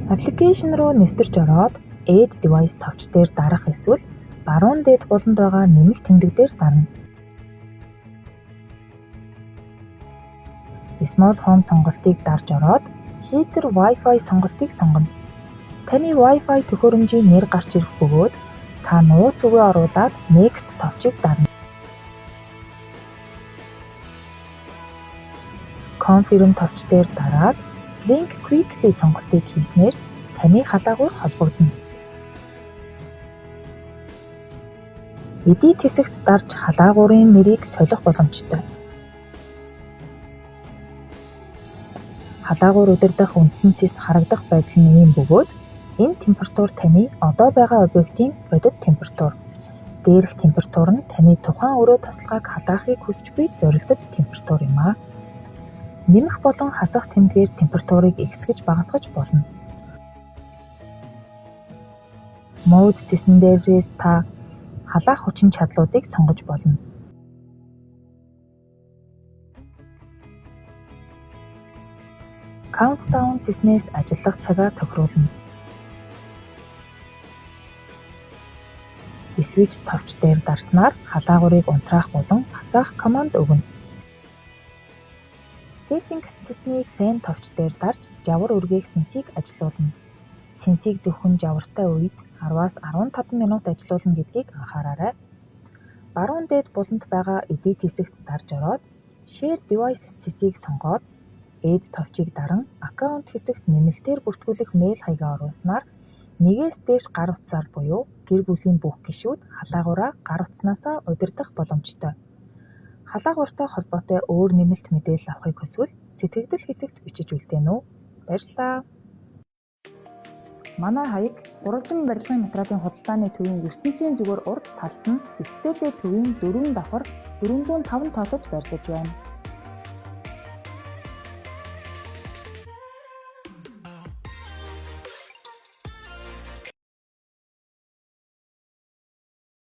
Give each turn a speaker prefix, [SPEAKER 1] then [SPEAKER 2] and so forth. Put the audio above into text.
[SPEAKER 1] Аппликейшн руу нэвтэрч ороод Add Device товч дээр дарах эсвэл баруун дээд буланд байгаа нэмэлт тэмдэг дээр дарна. Small Home сонголтыг дарж ороод Heater Wi-Fi сонголтыг сонгоно. Таны Wi-Fi төхөөрөмжийн нэр гарч ирэх бөгөөд та нууц үгээ оруулаад Next товчийг дарна. Confirm товч дээр дараад Link Quickly сонголтыг хийснээр таны халаагуур холбогдно. Edit хэсэгт дарж халаагуурын нэрийг солих боломжтой. Халаагуур удирдах үндсэн цэс харагдах байдал нь ийм бөгөөд энэ температур таны одоо байгаа объектын бодит температур. Дээрх температур нь таны тухайн өрөө тасалгааг халаахыг хүсч буй зорилттой температур юм а. Нэмэх болон хасах тэмдгээр температурыг ихсгэж багасгаж болно. Mode цэсэн дээрээс та халаах хүчин чадлуудыг сонгож болно. Countdown цэснээс ажиллах цагаа тохируулна. Switch товч дээр дарснаар халаагуурыг унтраах болон хасаах команд өгнө. Settings цэсний Fan товч дээр дарж жавар үргээх сэнсийг ажилуулна. Сэнсийг зөвхөн жавартай үед 10-аас 15 минут ажилуулна гэдгийг анхаараарай. Баруун дээд буланд байгаа Edit хэсэгт дарж ороод Share Devices цэсийг сонгоод Add товчийг даран Account хэсэгт нэмэлтээр бүртгүүлэх мэйл хаягаа оруулснаар нэгээс дээш гар утсаар буюу гэр бүлийн бүх гишүүд халаагуураа гар утснаасаа удирдах боломжтой. Халаагууртай холбоотой өөр нэмэлт мэдээлэл авахыг хүсвэл сэтгэгдэл хэсэгт бичиж үлдээнэ үү? Баярлалаа. Манай хаяг урагжин барилгын материалын худалдааны төвийн ертөнцийн зүгээр урд талд нь Эстетэ төвийн 4 давхар 405 тоотод байрлаж байна.